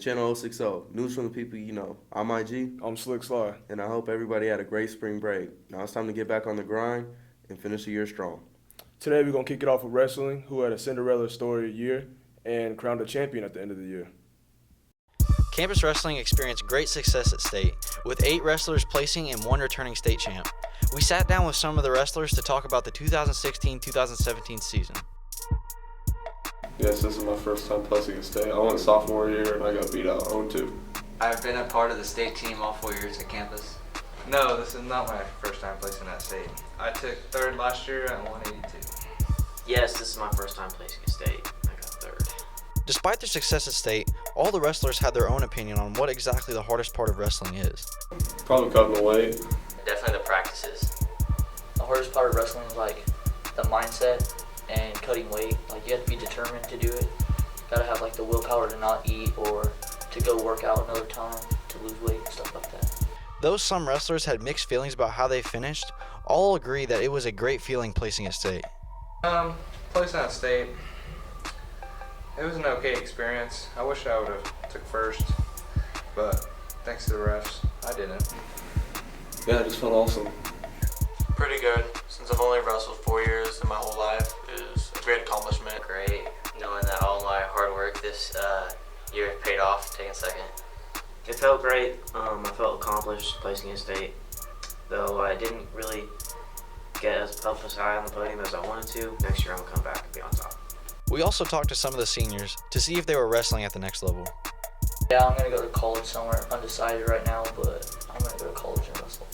Channel 060, news from the people you know. I'm IG, I'm Slick Sly. and I hope everybody had a great spring break. Now it's time to get back on the grind and finish the year strong. Today we're going to kick it off with wrestling, who had a Cinderella story year and crowned a champion at the end of the year. Campus wrestling experienced great success at state, with 8 wrestlers placing and 1 returning state champ. We sat down with some of the wrestlers to talk about the 2016-2017 season. Yes, this is my first time placing a state. I went sophomore year and I got beat out 0-2. I've been a part of the state team all 4 years at campus. No, this is not my first time placing at state. I took 3rd last year at 182. Yes, this is my first time placing a state. I got 3rd. Despite their success at state, all the wrestlers had their own opinion on what exactly the hardest part of wrestling is. Probably cutting the weight. Definitely the practices. The hardest part of wrestling is like the mindset and cutting weight. Like you have to be determined to do it. You gotta have like the willpower to not eat or to go work out another time to lose weight and stuff like that. Though some wrestlers had mixed feelings about how they finished, all agree that it was a great feeling placing at state. Placing at state, it was an okay experience. I wish I would have took 1st, but thanks to the refs, I didn't. Yeah, it just felt awesome. Pretty good. Since I've only wrestled 4 years in my whole life, it is a great accomplishment. Great, knowing that all my hard work this year paid off, taking 2nd. It felt great. I felt accomplished placing a state, though I didn't really get as high on the podium as I wanted to. Next year I'm gonna come back and be on top. We also talked to some of the seniors to see if they were wrestling at the next level. Yeah, I'm gonna go to college somewhere. Undecided right now, but I'm gonna go to college and wrestle.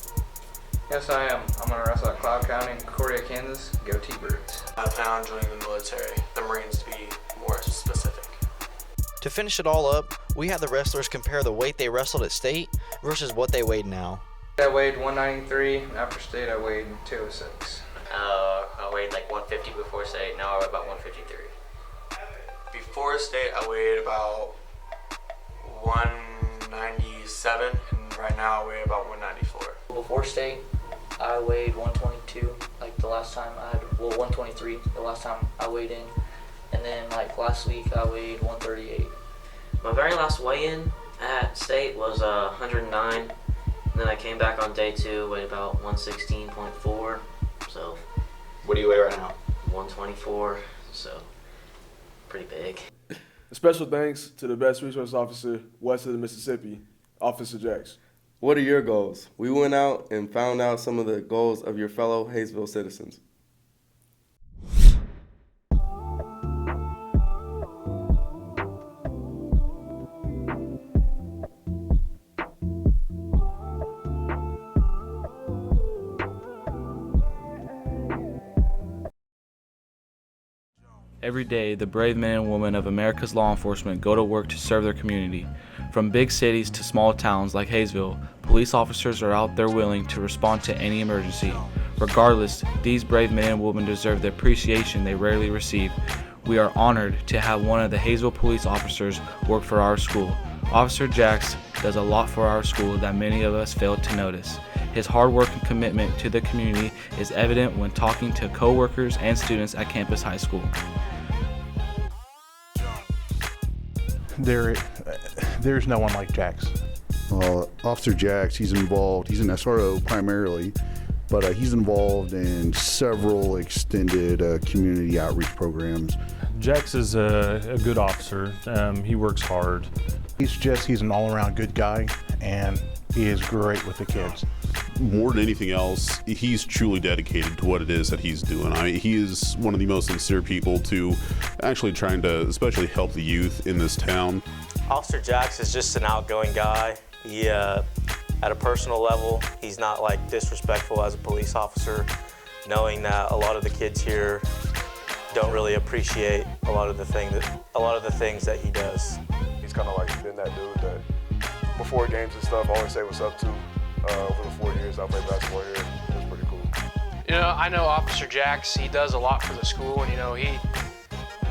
Yes, I am. I'm going to wrestle at Cloud County in Concordia, Kansas. Go T-Birds. I found joining the military, the Marines, to be more specific. To finish it all up, we had the wrestlers compare the weight they wrestled at state versus what they weighed now. I weighed 193. After state, I weighed 206. I weighed like 150 before state. Now I'm about 153. Before state, I weighed about 197, and right now I weigh about 194. Before state, I weighed 122. Like the last time 123. The last time I weighed in, and then like last week I weighed 138. My very last weigh-in at state was 109. And then I came back on day 2, weighed about 116.4. So. What do you weigh right now? 124. So. Pretty big. A special thanks to the best resource officer west of the Mississippi, Officer Jax. What are your goals? We went out and found out some of the goals of your fellow Hayesville citizens. Every day, the brave men and women of America's law enforcement go to work to serve their community. From big cities to small towns like Hayesville, police officers are out there willing to respond to any emergency. Regardless, these brave men and women deserve the appreciation they rarely receive. We are honored to have one of the Hayesville police officers work for our school. Officer Jax does a lot for our school that many of us fail to notice. His hard work and commitment to the community is evident when talking to co-workers and students at Campus High School. There's no one like Jax. Officer Jax, he's involved, he's an SRO primarily, but he's involved in several extended community outreach programs. Jax is a good officer. He works hard. He's an all-around good guy, and he is great with the kids. More than anything else, he's truly dedicated to what it is that he's doing. I mean, he is one of the most sincere people to actually trying to especially help the youth in this town. Officer Jax is just an outgoing guy. He, at a personal level, he's not like disrespectful as a police officer, knowing that a lot of the kids here don't really appreciate a lot of the things that he does. He's kind of like been that dude that before games and stuff, I always say what's up to. Over the 4 years I played basketball here, it was pretty cool. You know, I know Officer Jax, he does a lot for the school, and you know,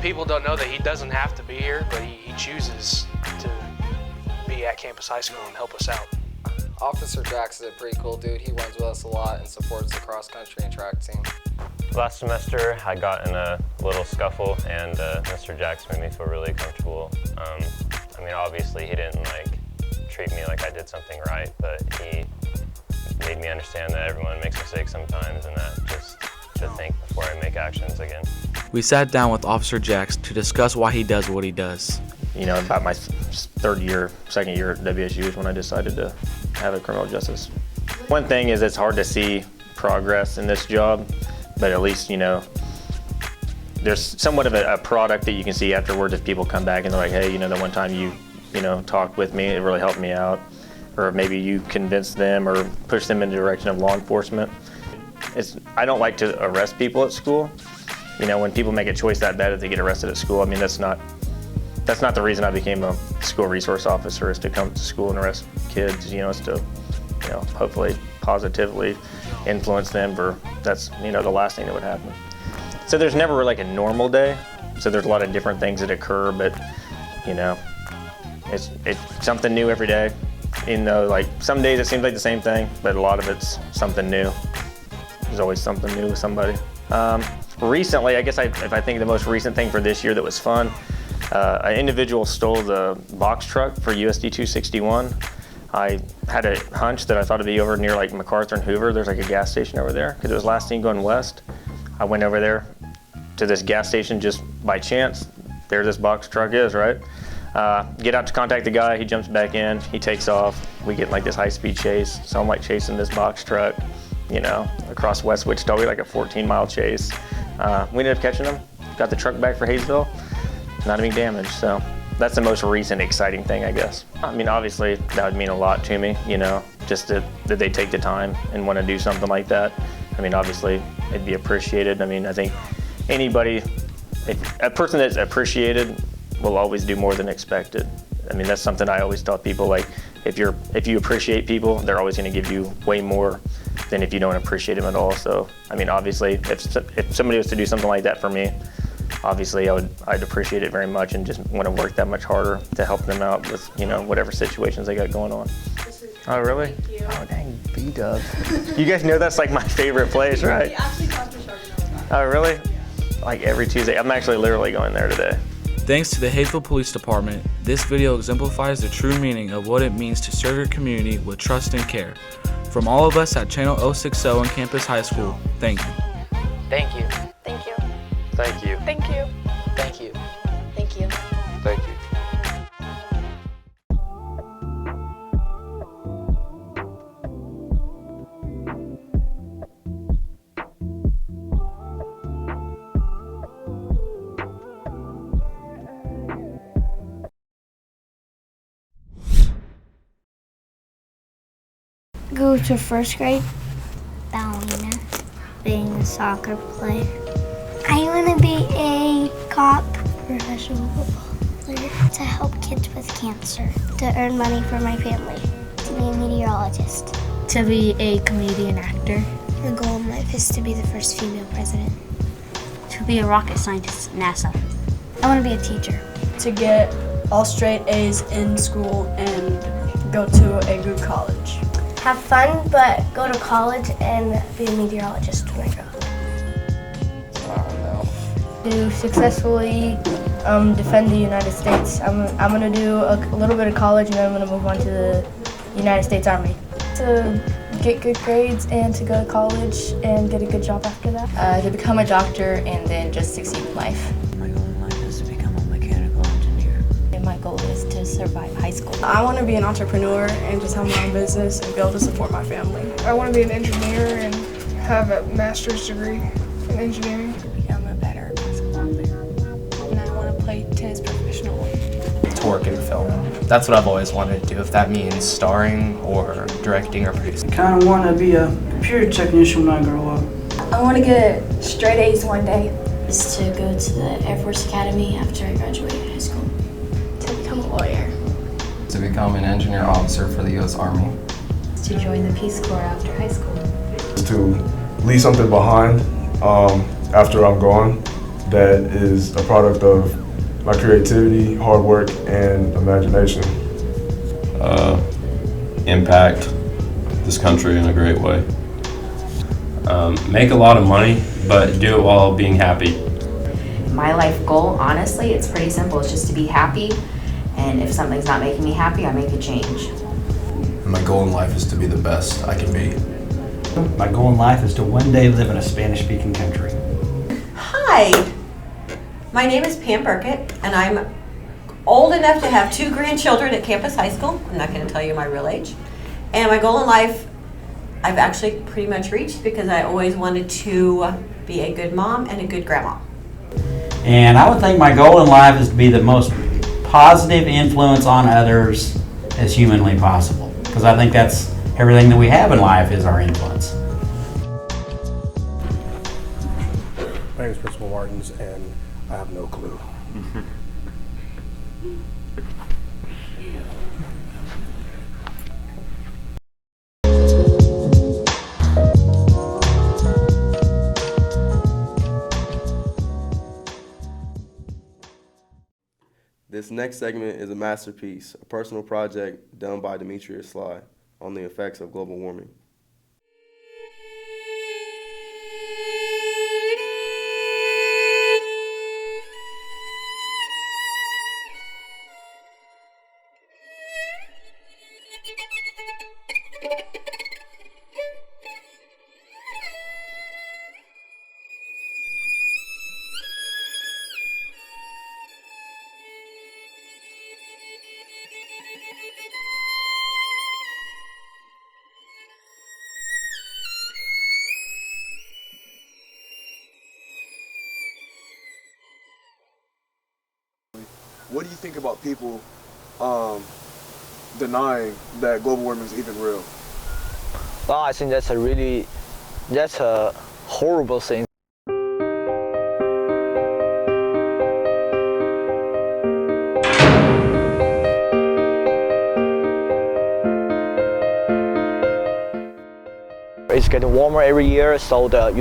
people don't know that he doesn't have to be here, but he chooses to be at Campus High School and help us out. Officer Jax is a pretty cool dude. He runs with us a lot and supports the cross country and track team. Last semester, I got in a little scuffle, and Mr. Jax made me feel really comfortable. I I mean, obviously he didn't like treat me like I did something right, but he made me understand that everyone makes mistakes sometimes and that just to think before I make actions again. We sat down with Officer Jacks to discuss why he does what he does. You know, about my second year at WSU is when I decided to have a criminal justice. One thing is it's hard to see progress in this job, but at least, you know, there's somewhat of a product that you can see afterwards if people come back and they're like, hey, you know, the one time you talked with me, it really helped me out. Or maybe you convince them or push them in the direction of law enforcement. I don't like to arrest people at school. You know, when people make a choice that bad that they get arrested at school, I mean, that's not the reason I became a school resource officer, is to come to school and arrest kids. You know, it's to, you know, hopefully positively influence them, or that's, you know, the last thing that would happen. So there's never like a normal day. So there's a lot of different things that occur, but, you know, it's something new every day. You know, like some days it seems like the same thing, but a lot of it's something new. There's always something new with somebody. Recently, I guess if I think the most recent thing for this year that was fun, an individual stole the box truck for USD 261. I had a hunch that I thought it'd be over near like MacArthur and Hoover. There's like a gas station over there because it was last seen going west. I went over there to this gas station just by chance. There this box truck is, right? Get out to contact the guy, he jumps back in, he takes off. We get like this high-speed chase. So I'm like chasing this box truck, you know, across West Wichita. We like a 14-mile chase. We ended up catching him, got the truck back for Hayesville, not having damage. So that's the most recent exciting thing, I guess. I mean, obviously that would mean a lot to me, you know, just that they take the time and want to do something like that. I mean, obviously it'd be appreciated. I mean, I think anybody, a person that's appreciated will always do more than expected. I mean, that's something I always tell people, like, if you appreciate people, they're always gonna give you way more than if you don't appreciate them at all. So, I mean, obviously, if somebody was to do something like that for me, obviously I'd appreciate it very much and just want to work that much harder to help them out with, you know, whatever situations they got going on. Oh, really? Oh, dang, B-Dub. You guys know that's like my favorite place, right? We actually talked to Shark all the time. Oh, really? Like every Tuesday. I'm actually literally going there today. Thanks to the Hayesville Police Department, this video exemplifies the true meaning of what it means to serve your community with trust and care. From all of us at Channel 060 and Campus High School, thank you. Thank you. Thank you. Thank you. Thank you. Thank you. Thank you. Thank you. Go to first grade, ballerina, being a soccer player. I want to be a cop, professional football player, to help kids with cancer, to earn money for my family, to be a meteorologist, to be a comedian actor. My goal in life is to be the first female president, to be a rocket scientist at NASA. I want to be a teacher. To get all straight A's in school and go to a good college. Have fun, but go to college and be a meteorologist when I grow up. I don't know. To successfully defend the United States. I'm going to do a little bit of college and then I'm going to move on to the United States Army. To get good grades and to go to college and get a good job after that. To become a doctor and then just succeed in life. My goal in life is to become a mechanical engineer. And my goal is to survive high school. I want to be an entrepreneur and just have my own business and be able to support my family. I want to be an engineer and have a master's degree in engineering. To become a better basketball player. And I want to play tennis professionally. To work in film. That's what I've always wanted to do, if that means starring or directing or producing. I kind of want to be a computer technician when I grow up. I want to get straight A's one day. Is to go to the Air Force Academy after I graduate high school. To become a lawyer. To become an engineer officer for the U.S. Army. To join the Peace Corps after high school. To leave something behind after I'm gone that is a product of my creativity, hard work, and imagination. Impact this country in a great way. Make a lot of money, but do it while being happy. My life goal, honestly, it's pretty simple. It's just to be happy And if something's not making me happy, I make a change. My goal in life is to be the best I can be. My goal in life is to one day live in a Spanish-speaking country. Hi, my name is Pam Burkett, and I'm old enough to have 2 grandchildren at Campus High School. I'm not going to tell you my real age. And my goal in life, I've actually pretty much reached, because I always wanted to be a good mom and a good grandma. And I would think my goal in life is to be the most positive influence on others as humanly possible, because I think that's everything that we have in life is our influence. My name is Principal Martins, and I have no clue. This next segment is a masterpiece, a personal project done by Demetrius Sly on the effects of global warming. What do you think about people denying that global warming is even real? Well, I think that's a horrible thing. It's getting warmer every year, so the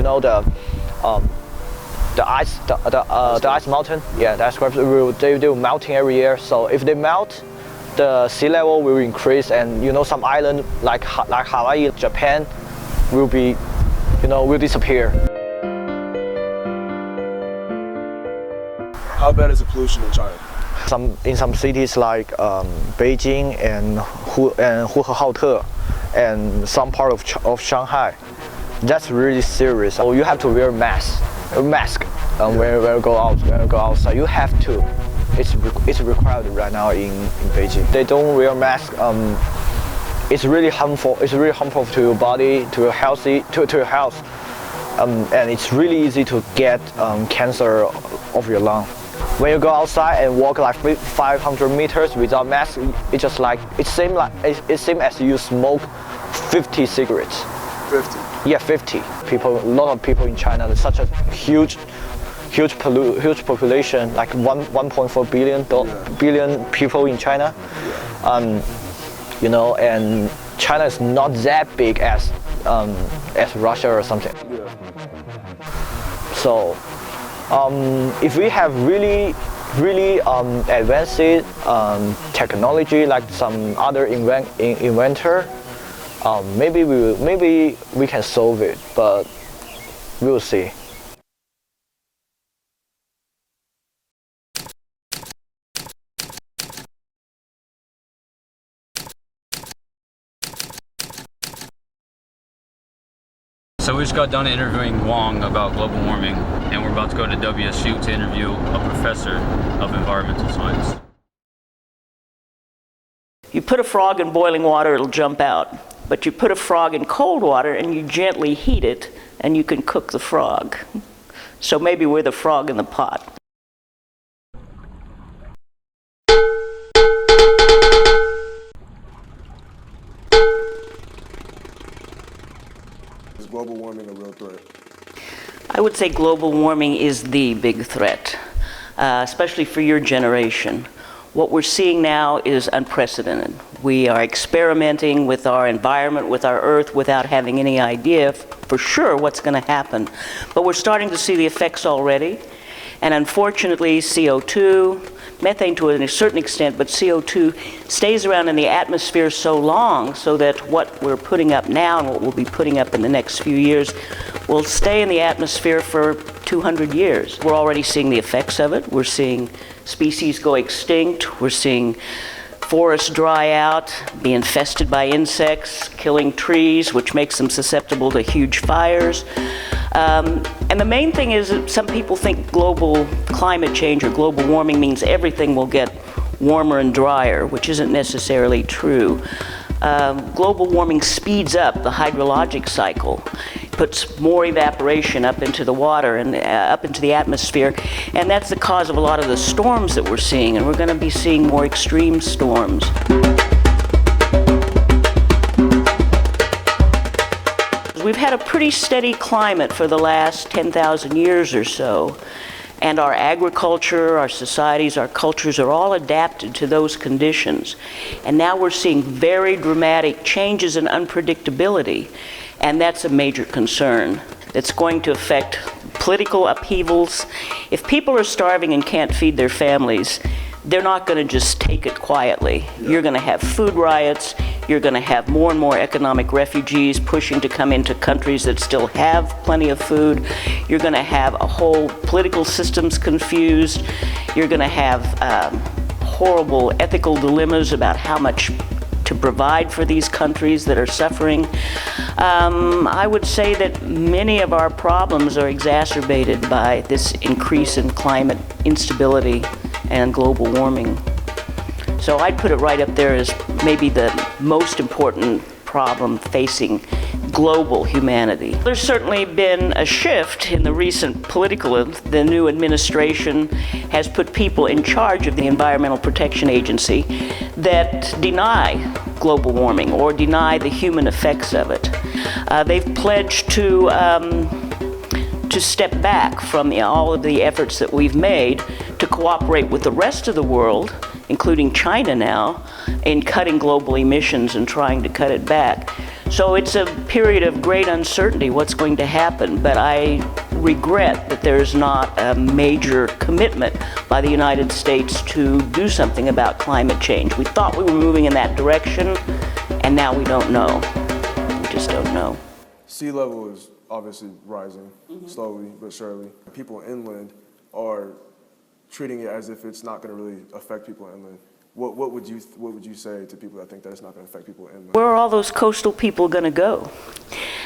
ice mountain, yeah, that's correct. They melting every year. So if they melt, the sea level will increase, and some island like Hawaii, Japan, will disappear. How bad is the pollution in China? In some cities like Beijing and Huhehao and some part of Shanghai, that's really serious. So you have to wear a mask. When you go outside, you have to. It's required right now in Beijing. They don't wear masks. It's really harmful. It's really harmful to your body, to your health, and it's really easy to get cancer of your lung. When you go outside and walk like 500 meters without mask, it seems as you smoke 50 cigarettes. 50. Yeah, 50 people. A lot of people in China. There's such a huge population, like 1.4 billion people in China. And China is not that big as Russia or something. So, if we have really advanced technology like some other inventor, maybe we can solve it, but we'll see. So we just got done interviewing Wong about global warming, and we're about to go to WSU to interview a professor of environmental science. You put a frog in boiling water, it'll jump out. But you put a frog in cold water and you gently heat it, and you can cook the frog. So maybe we're the frog in the pot. Is global warming a real threat? I would say global warming is the big threat, especially for your generation. What we're seeing now is unprecedented. We are experimenting with our environment, with our Earth, without having any idea for sure what's going to happen. But we're starting to see the effects already. And unfortunately, CO2, methane to a certain extent, but CO2 stays around in the atmosphere so long so that what we're putting up now and what we'll be putting up in the next few years will stay in the atmosphere for 200 years. We're already seeing the effects of it. We're seeing species go extinct. We're seeing forests dry out, be infested by insects, killing trees, which makes them susceptible to huge fires. And the main thing is that some people think global climate change or global warming means everything will get warmer and drier, which isn't necessarily true. Global warming speeds up the hydrologic cycle, puts more evaporation up into the water and up into the atmosphere, and that's the cause of a lot of the storms that we're seeing, and we're going to be seeing more extreme storms. We've had a pretty steady climate for the last 10,000 years or so, and our agriculture, our societies, our cultures are all adapted to those conditions. And now we're seeing very dramatic changes in unpredictability, and that's a major concern. It's going to affect political upheavals. If people are starving and can't feed their families, they're not going to just take it quietly. You're going to have food riots. You're going to have more and more economic refugees pushing to come into countries that still have plenty of food. You're going to have a whole political systems confused. You're going to have horrible ethical dilemmas about how much to provide for these countries that are suffering. I would say that many of our problems are exacerbated by this increase in climate instability and global warming. So I'd put it right up there as maybe the most important problem facing global humanity. There's certainly been a shift in the recent political. The new administration has put people in charge of the Environmental Protection Agency that deny global warming or deny the human effects of it. They've pledged to step back from all of the efforts that we've made to cooperate with the rest of the world, including China now, in cutting global emissions and trying to cut it back. So it's a period of great uncertainty what's going to happen, but I regret that there's not a major commitment by the United States to do something about climate change. We thought we were moving in that direction, and now we don't know. We just don't know. Sea level is obviously rising, slowly but surely. People inland are treating it as if it's not going to really affect people inland. What would you say to people that think that it's not going to affect people inland? Where are all those coastal people going to go?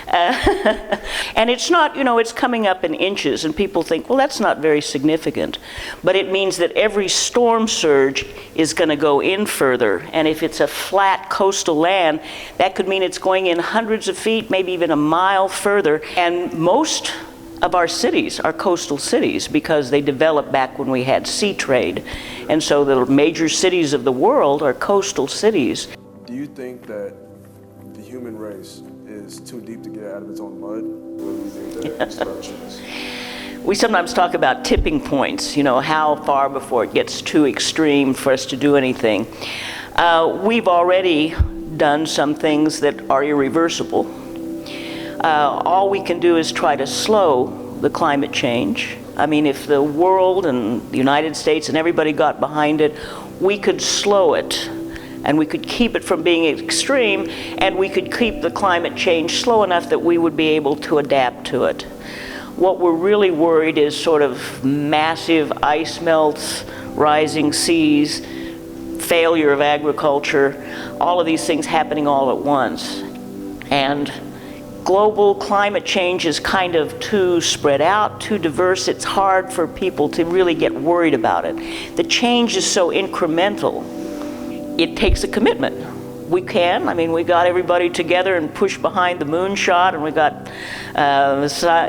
And it's not, it's coming up in inches, and people think, well, that's not very significant. But it means that every storm surge is going to go in further. And if it's a flat coastal land, that could mean it's going in hundreds of feet, maybe even a mile further. And most of our cities are coastal cities because they developed back when we had sea trade. And so the major cities of the world are coastal cities. Do you think that the human race is too deep to get out of its own mud? Or do you think that destruction is? We sometimes talk about tipping points, how far before it gets too extreme for us to do anything. We've already done some things that are irreversible. All we can do is try to slow the climate change. I mean, if the world and the United States and everybody got behind it, we could slow it, and we could keep it from being extreme, and we could keep the climate change slow enough that we would be able to adapt to it. What we're really worried is sort of massive ice melts, rising seas, failure of agriculture, all of these things happening all at once. And global climate change is kind of too spread out, too diverse. It's hard for people to really get worried about it. The change is so incremental. It takes a commitment. We got everybody together and pushed behind the moonshot, and we got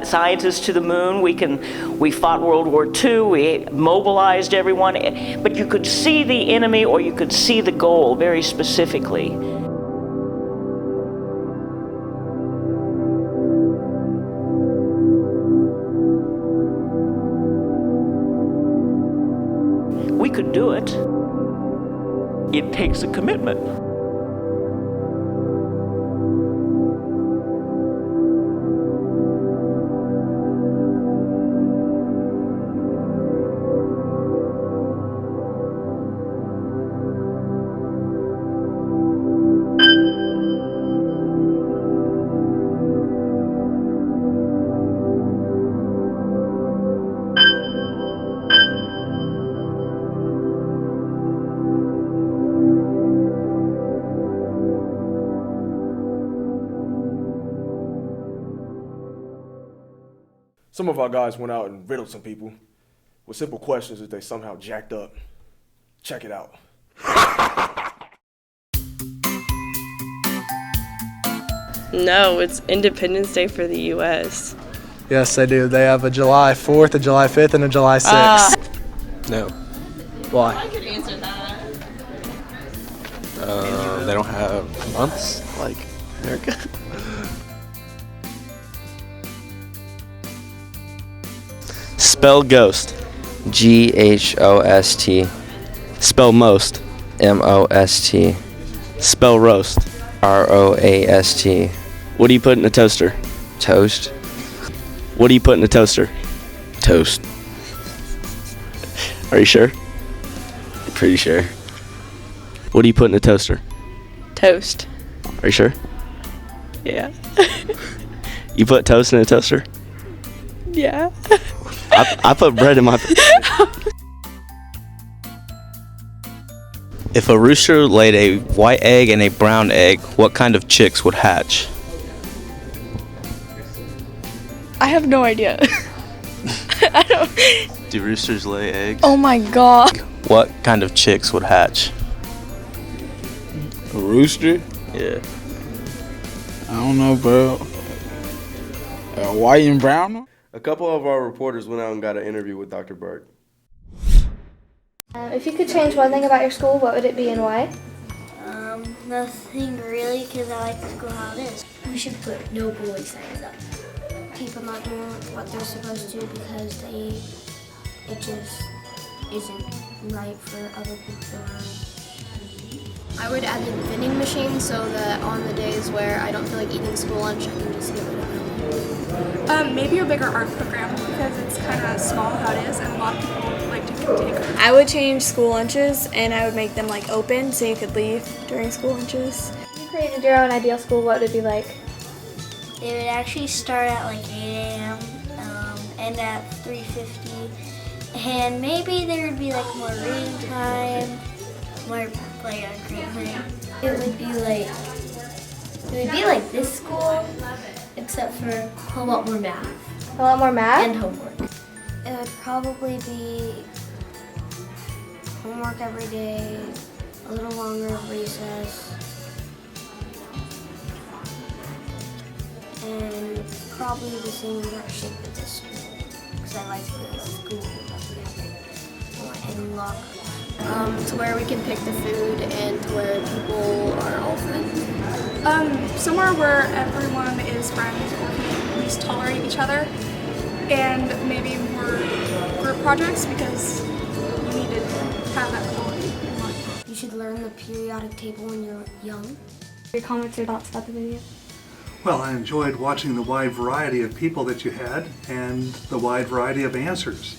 scientists to the moon. We fought World War II, we mobilized everyone, but you could see the enemy or you could see the goal very specifically. We could do it. It takes a commitment. Some of our guys went out and riddled some people with simple questions that they somehow jacked up. Check it out. No, it's Independence Day for the U.S. Yes, they do. They have a July 4th, a July 5th, and a July 6th. No. Why? I could answer that. They don't have months like America. Spell ghost. Ghost. Spell most. Most. Spell roast. Roast. What do you put in a toaster? Toast. What do you put in a toaster? Toast. Are you sure? Pretty sure. What do you put in a toaster? Toast. Are you sure? Yeah. You put toast in a toaster? Yeah. I put bread in my. If a rooster laid a white egg and a brown egg, what kind of chicks would hatch? I have no idea. I don't. Do roosters lay eggs? Oh my god. What kind of chicks would hatch? A rooster? Yeah. I don't know, bro. White and brown? A couple of our reporters went out and got an interview with Dr. Burke. If you could change one thing about your school, what would it be and why? Nothing really, because I like the school how it is. We should put no bully signs up. People not doing what they're supposed to because it just isn't right for other people around. I would add the vending machine so that on the days where I don't feel like eating school lunch, I can just get rid of it. Maybe a bigger art program because it's kind of small how it is, and a lot of people like to take. I would change school lunches and I would make them like open so you could leave during school lunches. If you created your own ideal school, what would it be like? It would actually start at like 8 a.m., end at 3:50, and maybe there would be like more reading time, more play on green time. It would be like this school, except for a lot more math. A lot more math? And homework. It would probably be homework every day, a little longer of recess, and probably the same direction as this school, because I like the school that we have in locker. To where we can pick the food and to where people are all friends. Somewhere where everyone is friends or can at least tolerate each other, and maybe more group projects because you need to have that quality in life. You should learn the periodic table when you're young. Your comments or thoughts about the video? Well, I enjoyed watching the wide variety of people that you had and the wide variety of answers.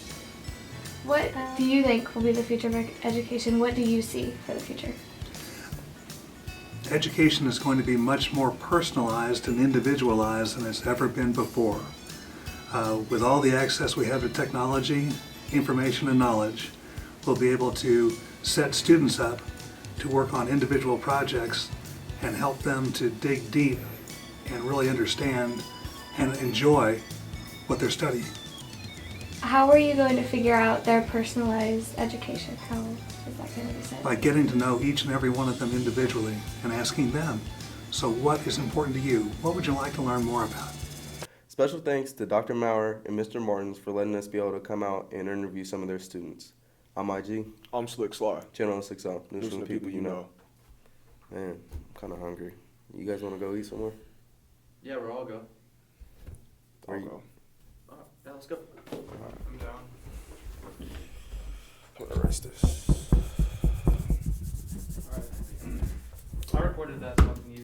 What do you think will be the future of education? What do you see for the future? Education is going to be much more personalized and individualized than it's ever been before. With all the access we have to technology, information, and knowledge, we'll be able to set students up to work on individual projects and help them to dig deep and really understand and enjoy what they're studying. How are you going to figure out their personalized education? How is that going to be set? By getting to know each and every one of them individually and asking them, so what is important to you? What would you like to learn more about? Special thanks to Dr. Maurer and Mr. Martins for letting us be able to come out and interview some of their students. I'm IG. I'm Slick Sly. Channel 60. News from the people you know. Man, I'm kind of hungry. You guys want to go eat somewhere? Yeah, we'll all go. I'll go. Yeah, let's go. I'm down. I'm gonna erase this. Alright. I recorded that so I can use